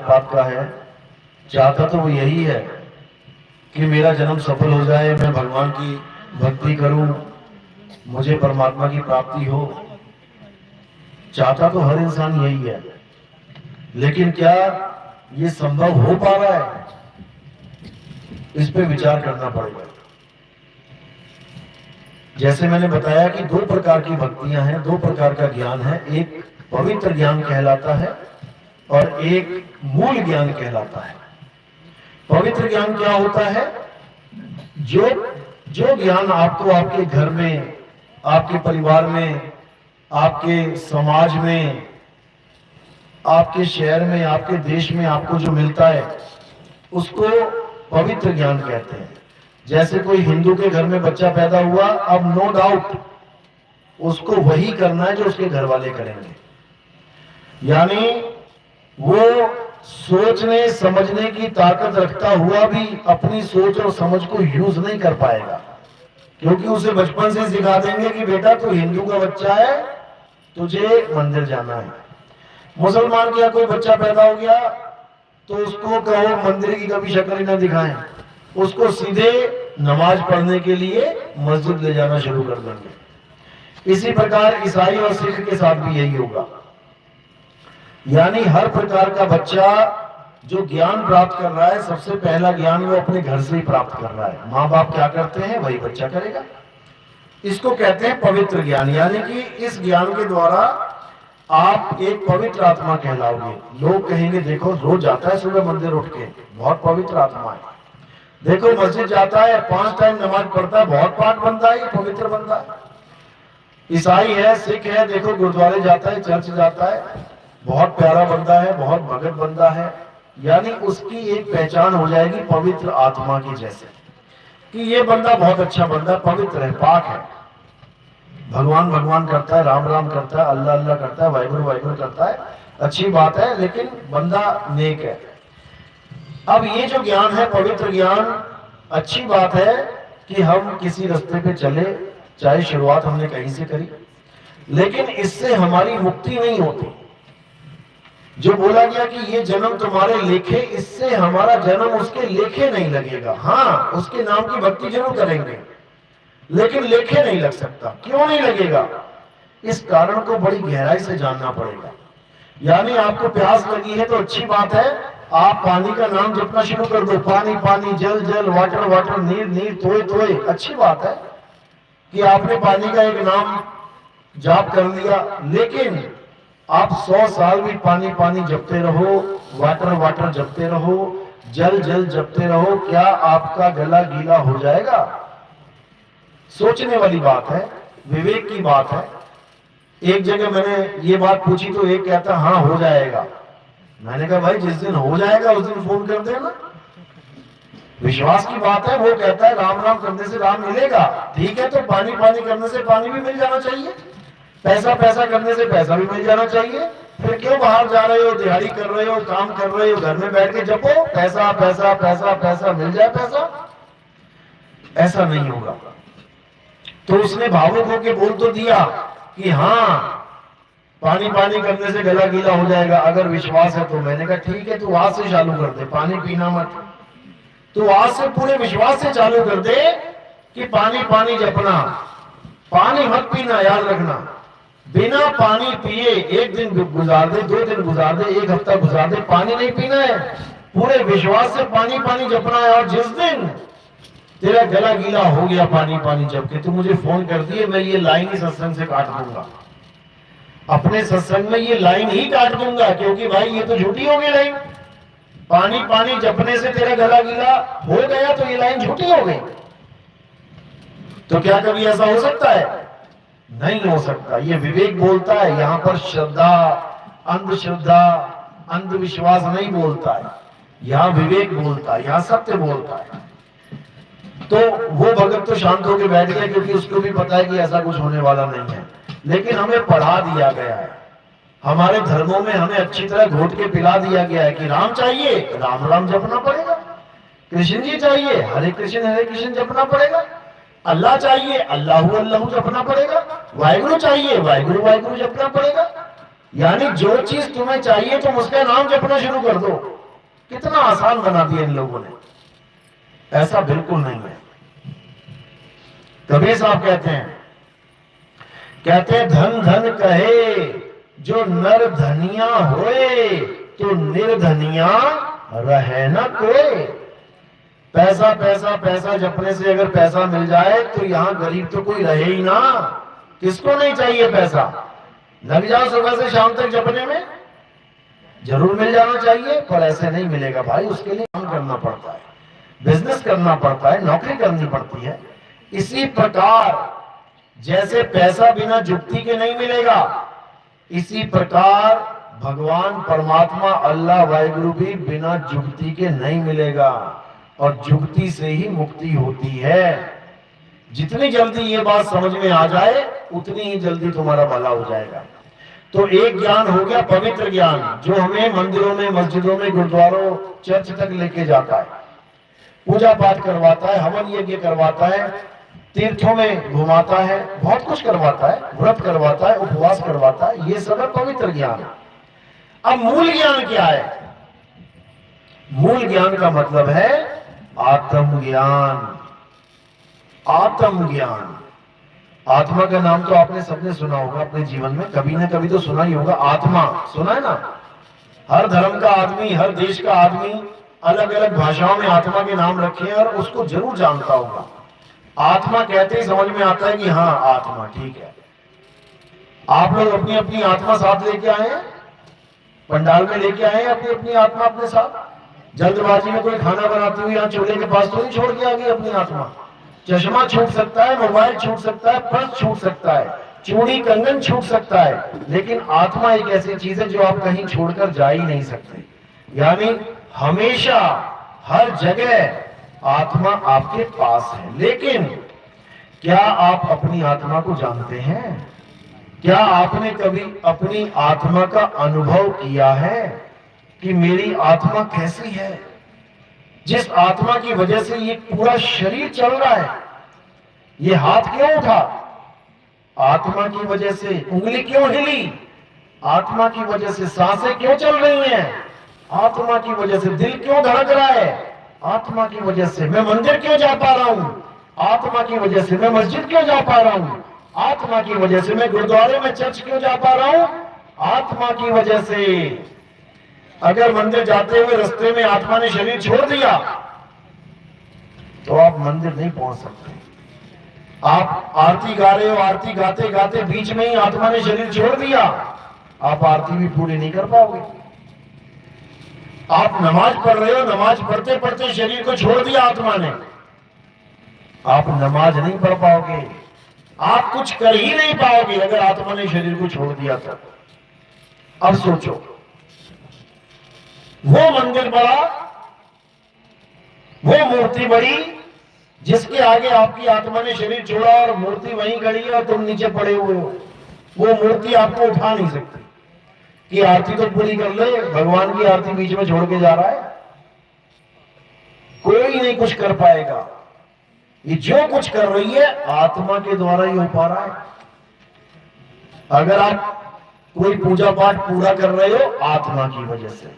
पात का है, चाहता तो वो यही है कि मेरा जन्म सफल हो जाए, मैं भगवान की भक्ति करूं, मुझे परमात्मा की प्राप्ति हो। चाहता तो हर इंसान यही है, लेकिन क्या ये संभव हो पा रहा है, इस पे विचार करना पड़ेगा। जैसे मैंने बताया कि दो प्रकार की भक्तियां हैं, दो प्रकार का ज्ञान है। एक पवित्र ज्ञान कहलाता है और एक मूल ज्ञान कहलाता है। पवित्र ज्ञान क्या होता है? जो ज्ञान आपको आपके घर में, आपके परिवार में, आपके समाज में, आपके शहर में, आपके देश में आपको जो मिलता है, उसको पवित्र ज्ञान कहते हैं। जैसे कोई हिंदू के घर में बच्चा पैदा हुआ, अब नो डाउट उसको वही करना है जो उसके घर वाले करेंगे। यानी वो सोचने समझने की ताकत रखता हुआ भी अपनी सोच और समझ को यूज नहीं कर पाएगा, क्योंकि उसे बचपन से सिखा देंगे कि बेटा तू हिंदू का बच्चा है, तुझे मंदिर जाना है। मुसलमान का कोई बच्चा पैदा हो गया तो उसको कहो मंदिर की कभी शक्ल ही ना दिखाएं, उसको सीधे नमाज पढ़ने के लिए मस्जिद ले जाना शुरू कर देंगे। इसी प्रकार ईसाई और सिख के साथ भी यही होगा। यानी हर प्रकार का बच्चा जो ज्ञान प्राप्त कर रहा है, सबसे पहला ज्ञान वो अपने घर से ही प्राप्त कर रहा है। माँ बाप क्या करते हैं वही बच्चा करेगा। इसको कहते हैं पवित्र ज्ञान। यानी कि इस ज्ञान के द्वारा आप एक पवित्र आत्मा कहलाओगे। लोग कहेंगे देखो रोज जाता है सुबह मंदिर उठ के, बहुत पवित्र आत्मा है। देखो मस्जिद जाता है, 5 टाइम नमाज पढ़ता है, बहुत पाठ बनता है, पवित्र बनता है। ईसाई है, सिख है, देखो गुरुद्वारे जाता है, चर्च जाता है, बहुत प्यारा बंदा है, बहुत भगत बंदा है। यानी उसकी एक पहचान हो जाएगी पवित्र आत्मा की, जैसे कि ये बंदा बहुत अच्छा बंदा, पवित्र है, पाक है, भगवान भगवान करता है, राम राम करता है, अल्लाह अल्लाह करता है, वाहिगुरु वाहिगुरु करता है। अच्छी बात है, लेकिन बंदा नेक है। अब ये जो ज्ञान है पवित्र ज्ञान, अच्छी बात है कि हम किसी रास्ते पे चले, चाहे शुरुआत हमने कहीं से करी, लेकिन इससे हमारी मुक्ति नहीं होती। जो बोला गया कि ये जन्म तुम्हारे लेखे, इससे हमारा जन्म उसके लेखे नहीं लगेगा। हाँ, उसके नाम की भक्ति जरूर करेंगे, लेकिन लेखे नहीं लग सकता। क्यों नहीं लगेगा? इस कारण को बड़ी गहराई से जानना पड़ेगा। यानी आपको प्यास लगी है तो अच्छी बात है, आप पानी का नाम जपना शुरू कर दो। पानी पानी, जल जल, वाटर वाटर, नीर नीर, तोय तोय। अच्छी बात है कि आपने पानी का एक नाम जाप कर लिया, लेकिन आप 100 साल भी पानी पानी जपते रहो, वाटर वाटर जपते रहो, जल जल जपते रहो, क्या आपका गला गीला हो जाएगा? सोचने वाली बात है, विवेक की बात है। एक जगह मैंने ये बात पूछी तो एक कहता हाँ हो जाएगा। मैंने कहा भाई जिस दिन हो जाएगा उस दिन फोन कर देना, विश्वास की बात है। वो कहता है राम राम करने से राम मिलेगा, ठीक है, तो पानी पानी करने से पानी भी मिल जाना चाहिए, पैसा पैसा करने से पैसा भी मिल जाना चाहिए। फिर क्यों बाहर जा रहे हो, दिहाड़ी कर रहे हो, काम कर रहे हो, घर में बैठ के जपो पैसा पैसा पैसा पैसा, मिल जाए पैसा। ऐसा नहीं होगा। तो उसने भावुक होकर बोल तो दिया कि हाँ पानी पानी करने से गला गीला हो जाएगा, अगर विश्वास है तो। मैंने कहा ठीक है, तू आज से चालू कर दे, पानी पीना मत। तू आज से पूरे विश्वास से चालू कर दे कि पानी पानी जपना, पानी मत पीना। याद रखना, बिना पानी पिए 1 दिन गुजार दे, 2 दिन गुजार दे, 1 हफ्ता गुजार दे, पानी नहीं पीना है। पूरे विश्वास से पानी पानी जपना है। और जिस दिन तेरा गला गीला हो गया पानी पानी जप के, तू मुझे फोन कर दिए, मैं ये लाइन ही सत्संग से काट दूंगा, अपने सत्संग में ये लाइन ही काट दूंगा, क्योंकि भाई ये तो झूठी हो गई लाइन। पानी पानी जपने से तेरा गला गीला हो गया तो ये लाइन झूठी हो गई। तो क्या कभी ऐसा हो सकता है? नहीं हो सकता। ये विवेक बोलता है। यहां पर श्रद्धा, अंधश्रद्धा, अंधविश्वास नहीं बोलता है, यहां विवेक बोलता है, यहां सत्य बोलता है। तो वो भगत तो शांत होकर बैठ गया, क्योंकि उसको भी पता है कि ऐसा कुछ होने वाला नहीं है। लेकिन हमें पढ़ा दिया गया है, हमारे धर्मों में हमें अच्छी तरह घोट के पिला दिया गया है कि राम चाहिए राम राम जपना पड़ेगा, कृष्ण जी चाहिए हरे कृष्ण जपना पड़ेगा, अल्लाह चाहिए अल्लाहु अल्लाहु जपना पड़ेगा, वाहिगुरु चाहिए वाहिगुरु वाहिगुरु जपना पड़ेगा। यानी जो चीज तुम्हें चाहिए तुम उसका नाम जपना शुरू कर दो। कितना आसान बना दिया इन लोगों ने। ऐसा बिल्कुल नहीं है। कबीर साहब कहते हैं धन धन कहे जो नर धनिया होए, तो निर्धनिया रहे न कोई। पैसा पैसा पैसा जपने से अगर पैसा मिल जाए तो यहां गरीब तो कोई रहे ही ना। किसको नहीं चाहिए पैसा? लग जाओ सुबह से शाम तक जपने में, जरूर मिल जाना चाहिए, पर ऐसे नहीं मिलेगा भाई। उसके लिए काम करना पड़ता है, बिजनेस करना पड़ता है, नौकरी करनी पड़ती है। इसी प्रकार जैसे पैसा बिना जुक्ति के नहीं मिलेगा, इसी प्रकार भगवान परमात्मा अल्लाह वाहिगुरु भी बिना जुक्ति के नहीं मिलेगा, और जुक्ति से ही मुक्ति होती है। जितनी जल्दी ये बात समझ में आ जाए उतनी ही जल्दी तुम्हारा भला हो जाएगा। तो एक ज्ञान हो गया पवित्र ज्ञान, जो हमें मंदिरों में, मस्जिदों में, गुरुद्वारों, चर्च तक लेके जाता है, पूजा पाठ करवाता है, हवन यज्ञ करवाता है, तीर्थों में घुमाता है, बहुत कुछ करवाता है, व्रत करवाता है, उपवास करवाता है। ये सब है पवित्र ज्ञान। अब मूल ज्ञान क्या है? मूल ज्ञान का मतलब है आत्मज्ञान। आत्मज्ञान, आत्मा का नाम तो आपने सबने सुना होगा अपने जीवन में, कभी ना कभी तो सुना ही होगा। आत्मा सुना है ना? हर धर्म का आदमी, हर देश का आदमी अलग अलग भाषाओं में आत्मा के नाम रखे हैं और उसको जरूर जानता होगा। आत्मा कहते ही समझ में आता है कि हाँ आत्मा, ठीक है। आप लोग अपनी अपनी आत्मा साथ लेके आए हैं, पंडाल में लेके आए हैं अपनी अपनी आत्मा अपने साथ। जल्दबाजी में कोई खाना बनाती हुई यहाँ चूल्हे के पास तो नहीं छोड़ के आ गई अपनी आत्मा। चश्मा छूट सकता है, मोबाइल छूट सकता है, पर्स छूट सकता है, चूड़ी कंगन छूट सकता है, लेकिन आत्मा एक ऐसी चीज है जो आप कहीं छोड़कर जा ही नहीं सकते। यानी हमेशा हर जगह आत्मा आपके पास है। लेकिन क्या आप अपनी आत्मा को जानते हैं? क्या आपने कभी अपनी आत्मा का अनुभव किया है कि मेरी आत्मा कैसी है, जिस आत्मा की वजह से ये पूरा शरीर चल रहा है? ये हाथ क्यों उठा? आत्मा की वजह से। उंगली क्यों हिली? आत्मा की वजह से। सांसें क्यों चल रही हैं? आत्मा की वजह से। दिल क्यों धड़क रहा है? आत्मा की वजह से। मैं मंदिर क्यों जा पा रहा हूं? आत्मा की वजह से। मैं मस्जिद क्यों जा पा रहा हूं? आत्मा की वजह से। मैं गुरुद्वारे में, चर्च क्यों जा पा रहा हूं? आत्मा की वजह से। अगर मंदिर जाते हुए रास्ते में आत्मा ने शरीर छोड़ दिया तो आप मंदिर नहीं पहुंच सकते। आप आरती गा रहे हो, आरती गाते गाते बीच में ही आत्मा ने शरीर छोड़ दिया, आप आरती भी पूरी नहीं कर पाओगे। आप नमाज पढ़ रहे हो, नमाज पढ़ते पढ़ते शरीर को छोड़ दिया आत्मा ने, आप नमाज नहीं पढ़ पाओगे, आप कुछ कर ही नहीं पाओगे अगर आत्मा ने शरीर को छोड़ दिया तो। अब सोचो, वो मंदिर बड़ा, वो मूर्ति बड़ी, जिसके आगे आपकी आत्मा ने शरीर छोड़ा और मूर्ति वहीं खड़ी है और तुम नीचे पड़े हुए हो, वो मूर्ति आपको उठा नहीं सकती कि आरती तो पूरी कर ले, भगवान की आरती बीच में छोड़ के जा रहा है। कोई नहीं कुछ कर पाएगा। ये जो कुछ कर रही है आत्मा के द्वारा ही हो पा रहा है। अगर आप कोई पूजा पाठ पूरा कर रहे हो आत्मा की वजह से,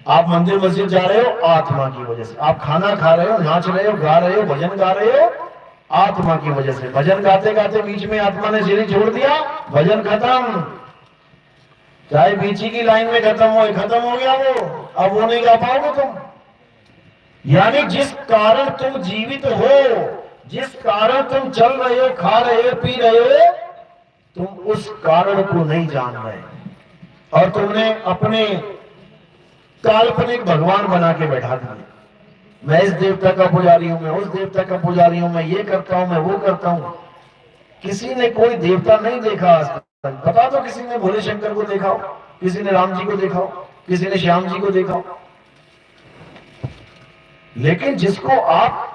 आप मंदिर मस्जिद जा रहे हो आत्मा की वजह से, आप खाना खा रहे हो, नाच रहे हो, गा रहे हो, भजन गा रहे हो आत्मा की वजह से। भजन गाते गाते बीच में आत्मा ने शरीर छोड़ दिया, भजन खत्म। चाहे बीच की लाइन में खत्म हो गया वो, अब वो नहीं गा पाओगे तुम। यानी जिस कारण तुम जीवित हो, जिस कारण तुम चल रहे हो, खा रहे हो, पी रहे हो, तुम उस कारण को नहीं जान रहे और तुमने अपने काल्पनिक भगवान बना के बैठा दिए। मैं इस देवता का पुजारी हूं, मैं उस देवता का पुजारी हूं, मैं ये करता हूं, मैं वो करता हूं। किसी ने कोई देवता नहीं देखा आज तक। बता दो किसी ने भोले शंकर को देखा हो, किसी ने राम जी को देखा हो, किसी ने श्याम जी को देखा हो। लेकिन जिसको आप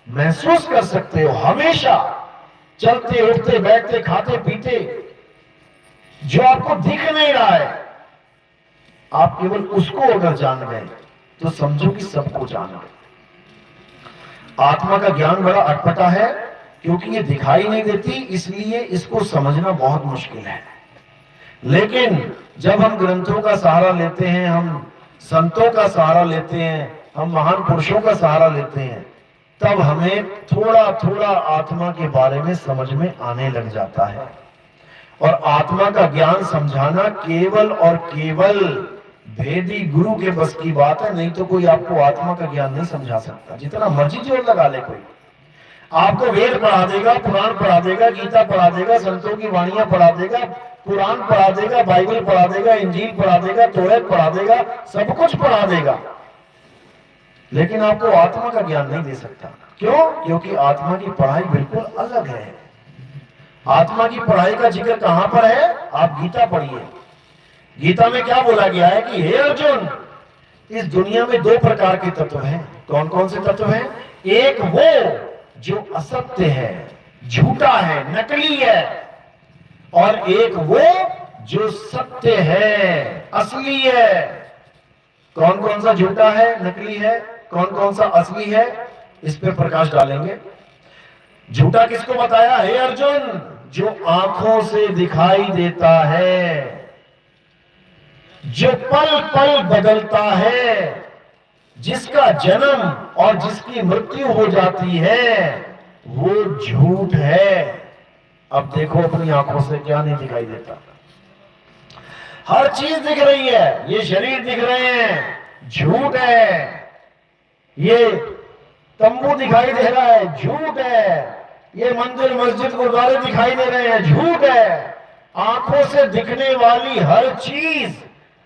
महसूस कर सकते हो हमेशा, चलते उठते बैठते खाते पीते, जो आपको दिख नहीं रहा है, आप केवल उसको अगर जान गए तो समझो कि सबको जान गए। आत्मा का ज्ञान बड़ा अटपटा है क्योंकि ये दिखाई नहीं देती, इसलिए इसको समझना बहुत मुश्किल है। लेकिन जब हम ग्रंथों का सहारा लेते हैं, हम संतों का सहारा लेते हैं, हम महान पुरुषों का सहारा लेते हैं, तब हमें थोड़ा थोड़ा आत्मा के बारे में समझ में आने लग जाता है। और आत्मा का ज्ञान समझाना केवल और केवल भेदी गुरु के बस की बात है, नहीं तो कोई आपको आत्मा का ज्ञान नहीं समझा सकता। जितना मर्जी जोर लगा ले कोई, आपको वेद पढ़ा देगा, पुराण पढ़ा देगा, गीता पढ़ा देगा, संतों की वाणियां पढ़ा देगा, कुरान पढ़ा देगा, बाइबल पढ़ा देगा, इंजील पढ़ा देगा, तौरात पढ़ा देगा, सब कुछ पढ़ा देगा, लेकिन आपको आत्मा का ज्ञान नहीं दे सकता। क्यों? क्योंकि आत्मा की पढ़ाई बिल्कुल अलग है। आत्मा की पढ़ाई का जिक्र कहां पर है? आप गीता पढ़िए। गीता में क्या बोला गया है कि हे अर्जुन, इस दुनिया में दो प्रकार के तत्व हैं। कौन कौन से तत्व हैं? एक वो जो असत्य है, झूठा है, नकली है, और एक वो जो सत्य है, असली है। कौन कौन सा झूठा है, नकली है, कौन कौन सा असली है, इस पे प्रकाश डालेंगे। झूठा किसको बताया? हे अर्जुन, जो आंखों से दिखाई देता है, जो पल पल बदलता है, जिसका जन्म और जिसकी मृत्यु हो जाती है, वो झूठ है। अब देखो अपनी आंखों से क्या नहीं दिखाई देता। हर चीज दिख रही है, ये शरीर दिख रहे हैं, झूठ है। ये तंबू दिखाई दे रहा है, झूठ है। ये मंदिर मस्जिद गुरुद्वारे दिखाई दे रहे हैं, झूठ है। आंखों से दिखने वाली हर चीज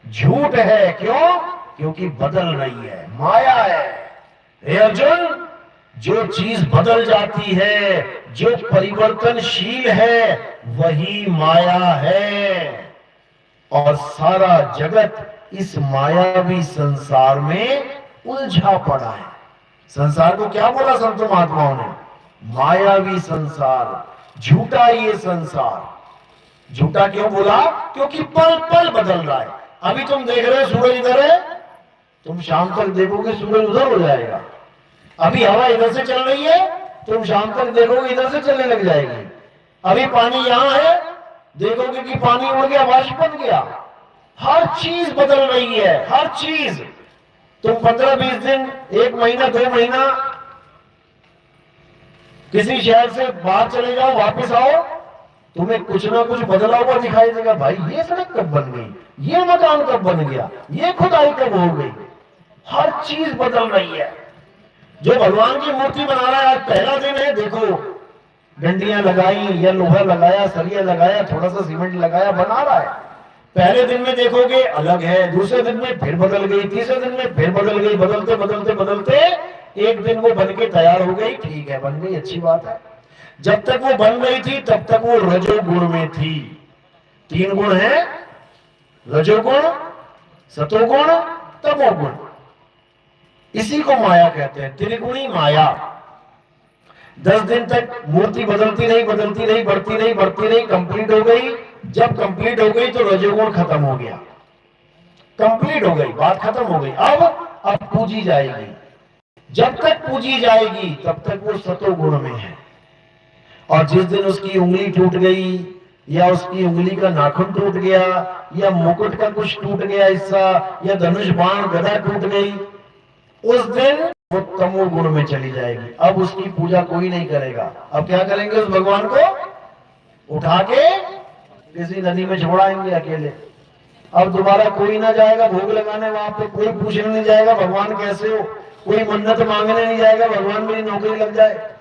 झूठ है। क्यों? क्योंकि बदल रही है, माया है। हे अर्जुन, जो चीज बदल जाती है, जो परिवर्तनशील है, वही माया है। और सारा जगत इस मायावी संसार में उलझा पड़ा है। संसार को क्या बोला संत महात्माओं ने? मायावी संसार, झूठा ये संसार। झूठा क्यों बोला? क्योंकि पल पल बदल रहा है। अभी तुम देख रहे हो सूरज इधर है, तुम शाम तक देखोगे सूरज उधर हो जाएगा। अभी हवा इधर से चल रही है, तुम शाम तक देखोगे इधर से चलने लग जाएगी। अभी पानी यहां है, देखोगे कि पानी उड़ गया, वाष्प बन गया। हर चीज बदल रही है, हर चीज। तुम 15-20 दिन, 1 महीना, 2 महीना किसी शहर से बाहर चले जाओ, वापस आओ, तुम्हें कुछ ना कुछ बदला हुआ दिखाई देगा। भाई ये सड़क कब बन गई, ये मकान कब बन गया, ये खुदाई कब हो गई। हर चीज बदल रही है। जो भगवान की मूर्ति बना रहा है, आज पहला दिन है, देखो डंडियां लगाई या लोहा लगाया, सरिया लगाया, थोड़ा सा सीमेंट लगाया, बना रहा है। पहले दिन में देखोगे अलग है, दूसरे दिन में फिर बदल गई, तीसरे दिन में फिर बदल गई, बदलते बदलते बदलते एक दिन वो बन के तैयार हो गई। ठीक है, बन गई, अच्छी बात है। जब तक वो बन रही थी तब तक वो रजोगुण में थी। 3 गुण है, रजोगुण, सतोगुण, तमोगुण। इसी को माया कहते हैं, त्रिगुणी माया। 10 दिन तक मूर्ति बदलती रही, बदलती रही, बढ़ती रही, बढ़ती रही, कंप्लीट हो गई। जब कंप्लीट हो गई तो रजोगुण खत्म हो गया, कंप्लीट हो गई, बात खत्म हो गई। अब पूजी जाएगी। जब तक पूजी जाएगी तब तक वो सतोगुण में है। और जिस दिन उसकी उंगली टूट गई, या उसकी उंगली का नाखून टूट गया, या मुकुट का कुछ टूट गया हिस्सा, या धनुष बाण गदा टूट गई, उस दिन वो तमोगुण में चली जाएगी। अब उसकी पूजा कोई नहीं करेगा। अब क्या करेंगे? उस भगवान को उठा के किसी नदी में छोड़ाएंगे अकेले। अब दोबारा कोई ना जाएगा भोग लगाने वहां पे, कोई पूछने नहीं जाएगा भगवान कैसे हो, कोई मन्नत मांगने नहीं जाएगा भगवान मेरी नौकरी लग जाए।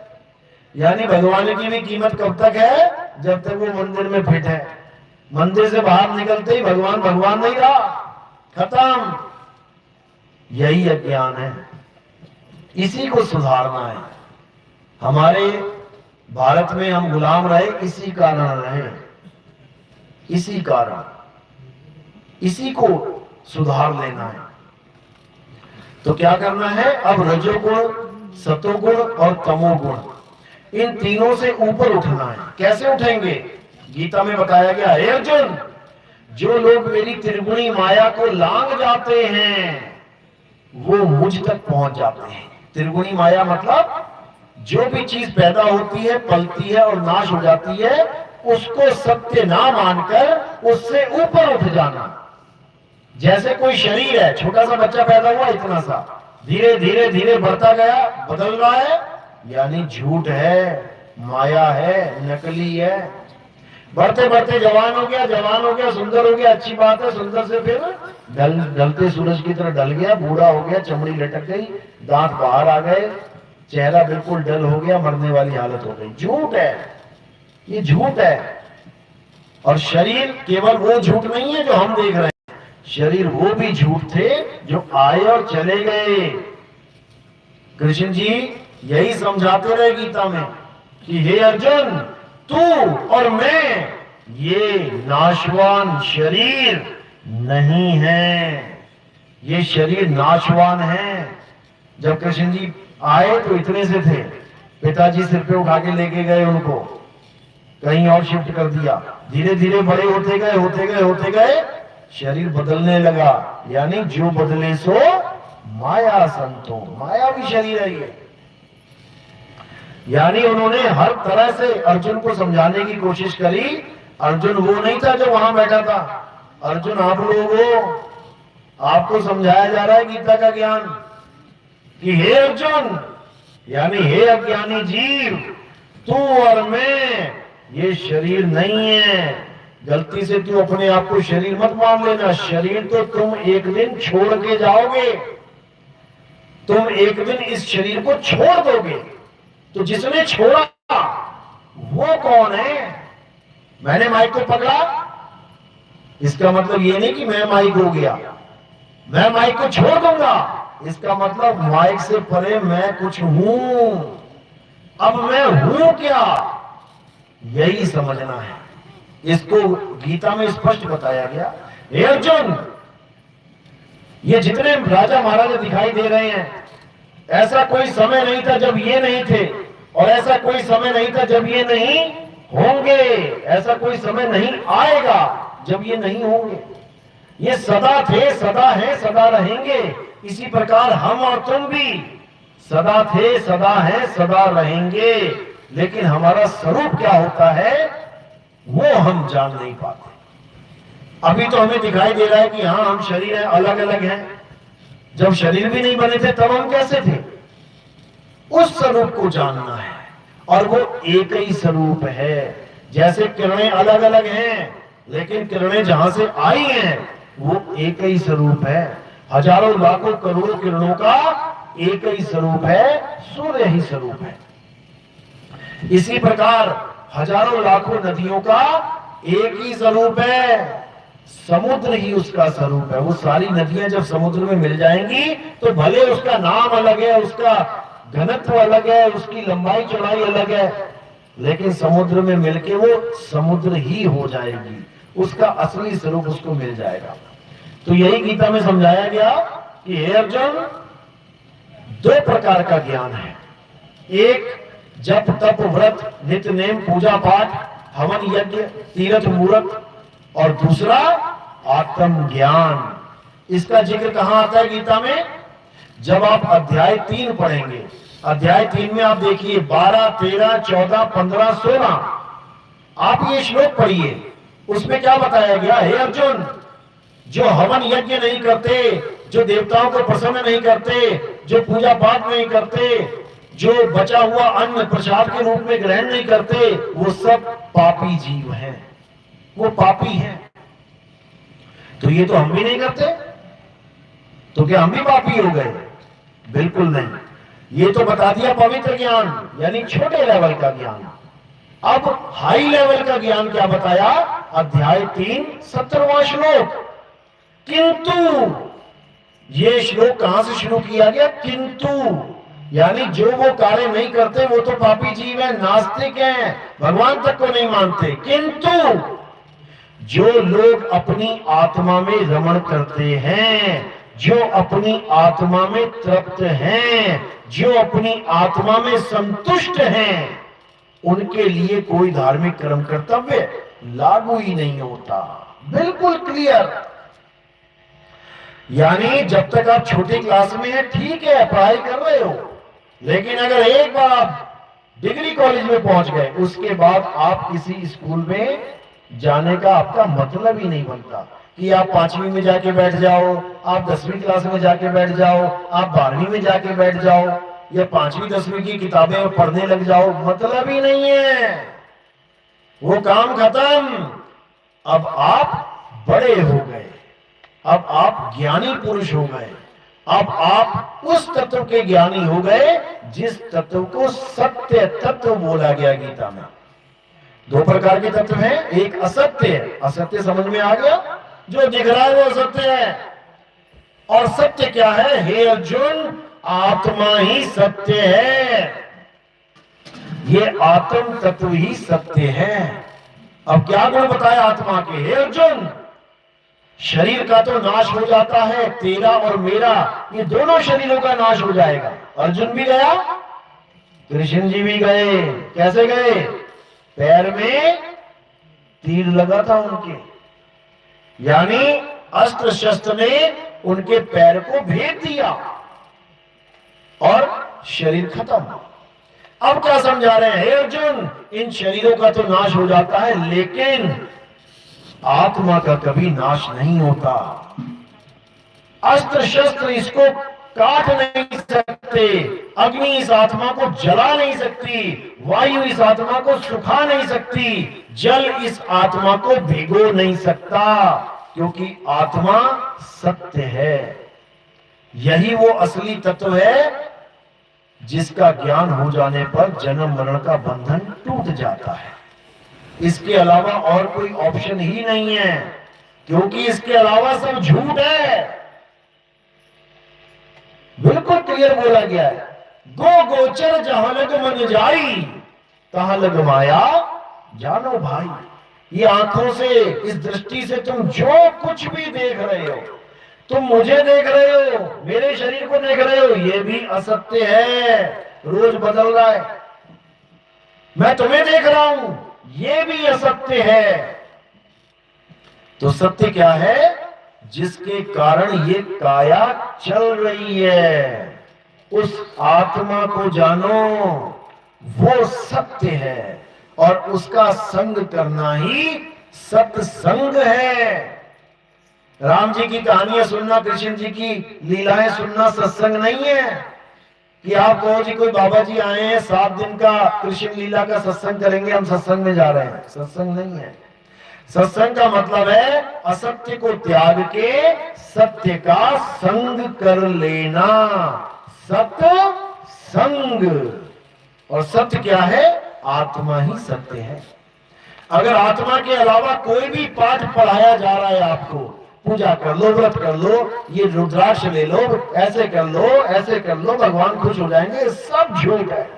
यानी भगवान की भी कीमत कब तक है? जब तक वो मंदिर में फिट है। मंदिर से बाहर निकलते ही भगवान भगवान नहीं रहा, खत्म। यही अज्ञान है, इसी को सुधारना है। हमारे भारत में हम गुलाम रहे, इसी कारण रहे, इसी कारण, इसी को सुधार लेना है। तो क्या करना है? अब रजोगुण, सतोगुण और तमोगुण, इन तीनों से ऊपर उठना है। कैसे उठेंगे? गीता में बताया गया, हे अर्जुन, जो लोग मेरी त्रिगुणी माया को लांघ जाते हैं वो मुझ तक पहुंच जाते हैं। त्रिगुणी माया मतलब जो भी चीज पैदा होती है, पलती है और नाश हो जाती है, उसको सत्य ना मानकर उससे ऊपर उठ जाना। जैसे कोई शरीर है, छोटा सा बच्चा पैदा हुआ इतना सा, धीरे धीरे धीरे बढ़ता गया, बदल रहा है, यानी झूठ है, माया है, नकली है। बढ़ते बढ़ते जवान हो गया, सुंदर हो गया, अच्छी बात है, सुंदर से फिर ढलते सूरज की तरह ढल गया, बूढ़ा हो गया, चमड़ी लटक गई, दांत बाहर आ गए, चेहरा बिल्कुल डल हो गया, मरने वाली हालत हो गई। झूठ है, ये झूठ है। और शरीर केवल वो झूठ नहीं है जो हम देख रहे हैं, शरीर वो भी झूठ थे जो आए और चले गए। कृष्ण जी यही समझाते रहे गीता में कि हे अर्जुन, तू और मैं ये नाशवान शरीर नहीं है, ये शरीर नाशवान है। जब कृष्ण जी आए तो इतने से थे, पिताजी सिर पे उठा के लेके गए, उनको कहीं और शिफ्ट कर दिया। धीरे धीरे बड़े होते गए शरीर बदलने लगा, यानी जो बदले सो माया संतो, माया भी शरीर है ये। यानी उन्होंने हर तरह से अर्जुन को समझाने की कोशिश करी। अर्जुन वो नहीं था जो वहां बैठा था, अर्जुन आप लोग हो, आपको समझाया जा रहा है गीता का ज्ञान कि हे अर्जुन, यानी हे अज्ञानी जीव, तू और मैं ये शरीर नहीं है। गलती से तू अपने आप को शरीर मत मान लेना, शरीर तो तुम एक दिन छोड़ के जाओगे, तुम एक दिन इस शरीर को छोड़ दोगे। तो जिसने छोड़ा वो कौन है? मैंने माइक को पकड़ा, इसका मतलब ये नहीं कि मैं माइक हो गया, मैं माइक को छोड़ दूंगा, इसका मतलब माइक से परे मैं कुछ हूं। अब मैं हूं क्या, यही समझना है। इसको गीता में स्पष्ट बताया गया। हे अर्जुन, ये जितने राजा महाराजा दिखाई दे रहे हैं, ऐसा कोई समय नहीं था जब ये नहीं थे, और ऐसा कोई समय नहीं था जब ये नहीं होंगे, ऐसा कोई समय नहीं आएगा जब ये नहीं होंगे। ये सदा थे, सदा हैं, सदा रहेंगे। इसी प्रकार हम और तुम भी सदा थे, सदा हैं, सदा रहेंगे। लेकिन हमारा स्वरूप क्या होता है वो हम जान नहीं पाते। अभी तो हमें दिखाई दे रहा है कि हाँ हम शरीर हैं, अलग अलग हैं। जब शरीर भी नहीं बने थे तब हम कैसे थे, उस स्वरूप को जानना है। और वो एक ही स्वरूप है। जैसे किरणें अलग अलग हैं, लेकिन किरणें जहां से आई हैं वो एक ही स्वरूप है। हजारों लाखों करोड़ों किरणों का एक ही स्वरूप है, सूर्य ही स्वरूप है। इसी प्रकार हजारों लाखों नदियों का एक ही स्वरूप है, समुद्र ही उसका स्वरूप है। वो सारी नदियां जब समुद्र में मिल जाएंगी तो भले उसका नाम अलग है, उसका घनत्व अलग है, उसकी लंबाई चौड़ाई अलग है, लेकिन समुद्र में मिलके वो समुद्र ही हो जाएगी, उसका असली स्वरूप उसको मिल जाएगा। तो यही गीता में समझाया गया कि हे अर्जुन, दो प्रकार का ज्ञान है। एक जप तप व्रत नित्य नेम पूजा पाठ हवन यज्ञ तीर्थ मूर्त, और दूसरा आत्म ज्ञान। इसका जिक्र कहां आता है गीता में? जब आप अध्याय 3 पढ़ेंगे। अध्याय 3 में आप देखिए 12, 13, 14, 15, 16 आप ये श्लोक पढ़िए। उसमें क्या बताया गया? हे अर्जुन, जो हवन यज्ञ नहीं करते, जो देवताओं को प्रसन्न नहीं करते, जो पूजा पाठ नहीं करते, जो बचा हुआ अन्न प्रसाद के रूप में ग्रहण नहीं करते, वो सब पापी जीव हैं, वो पापी हैं। तो ये तो हम भी नहीं करते, तो क्या हम भी पापी हो गए? बिल्कुल नहीं। ये तो बता दिया पवित्र ज्ञान, यानी छोटे लेवल का ज्ञान। अब हाई लेवल का ज्ञान क्या बताया? अध्याय 3 17वां श्लोक। किंतु, ये श्लोक कहां से शुरू किया गया? किंतु, यानी जो वो कार्य नहीं करते वो तो पापी जीव है, नास्तिक हैं, भगवान तक को नहीं मानते। किंतु जो लोग अपनी आत्मा में रमण करते हैं, जो अपनी आत्मा में तृप्त हैं, जो अपनी आत्मा में संतुष्ट हैं, उनके लिए कोई धार्मिक कर्म कर्तव्य लागू ही नहीं होता। बिल्कुल क्लियर। यानी जब तक आप छोटी क्लास में हैं ठीक है, पढ़ाई कर रहे हो, लेकिन अगर एक बार आप डिग्री कॉलेज में पहुंच गए, उसके बाद आप किसी स्कूल में जाने का आपका मतलब ही नहीं बनता कि आप 5वीं में जाके बैठ जाओ, आप 10वीं क्लास में जाके बैठ जाओ, आप 12वीं में जाके बैठ जाओ, या 5वीं 10वीं की किताबें पढ़ने लग जाओ, मतलब ही नहीं है, वो काम खत्म। अब आप बड़े हो गए, अब आप ज्ञानी पुरुष हो गए, अब आप उस तत्व के ज्ञानी हो गए जिस तत्व को सत्य तत्व बोला गया गीता में। 2 प्रकार के तत्व हैं, एक असत्य है, असत्य समझ में आ गया, जो दिख रहा है वो सत्य है। और सत्य क्या है? हे अर्जुन, आत्मा ही सत्य है, ये आत्म तत्व ही सत्य है। अब क्या गुण बताया आत्मा के? हे अर्जुन, शरीर का तो नाश हो जाता है, तेरा और मेरा, ये दोनों शरीरों का नाश हो जाएगा। अर्जुन भी गया, कृष्ण जी भी गए। कैसे गए? पैर में तीर लगा था उनके, यानी अस्त्र शस्त्र ने उनके पैर को भेद दिया और शरीर खत्म। अब क्या समझा रहे हैं? हे अर्जुन, इन शरीरों का तो नाश हो जाता है, लेकिन आत्मा का कभी नाश नहीं होता। अस्त्र शस्त्र इसको काट नहीं सकते, अग्नि इस आत्मा को जला नहीं सकती, वायु इस आत्मा को सुखा नहीं सकती, जल इस आत्मा को भिगो नहीं सकता, क्योंकि आत्मा सत्य है। यही वो असली तत्व है जिसका ज्ञान हो जाने पर जन्म मरण का बंधन टूट जाता है। इसके अलावा और कोई ऑप्शन ही नहीं है, क्योंकि इसके अलावा सब झूठ है। बिल्कुल क्लियर बोला गया है, गो गोचर जहां लग मन जाई, तहां लग माया जानो भाई। ये आंखों से, इस दृष्टि से तुम जो कुछ भी देख रहे हो, तुम मुझे देख रहे हो, मेरे शरीर को देख रहे हो, ये भी असत्य है, रोज बदल रहा है। मैं तुम्हें देख रहा हूं, ये भी असत्य है। तो सत्य क्या है? जिसके कारण ये काया चल रही है, उस आत्मा को जानो, वो सत्य है, और उसका संग करना ही सत्संग है। राम जी की कहानियां सुनना, कृष्ण जी की लीलाएं सुनना सत्संग नहीं है कि आप कहो जी कोई बाबा जी आए हैं 7 दिन का कृष्ण लीला का सत्संग करेंगे, हम सत्संग में जा रहे हैं। सत्संग नहीं है। सत्संग का मतलब है असत्य को त्याग के सत्य का संग कर लेना, सत्संग। और सत्य क्या है? आत्मा ही सत्य है। अगर आत्मा के अलावा कोई भी पाठ पढ़ाया जा रहा है आपको, पूजा कर लो, व्रत कर लो, ये रुद्राक्ष ले लो, ऐसे कर लो, ऐसे कर लो, भगवान खुश हो जाएंगे, सब झूठ है।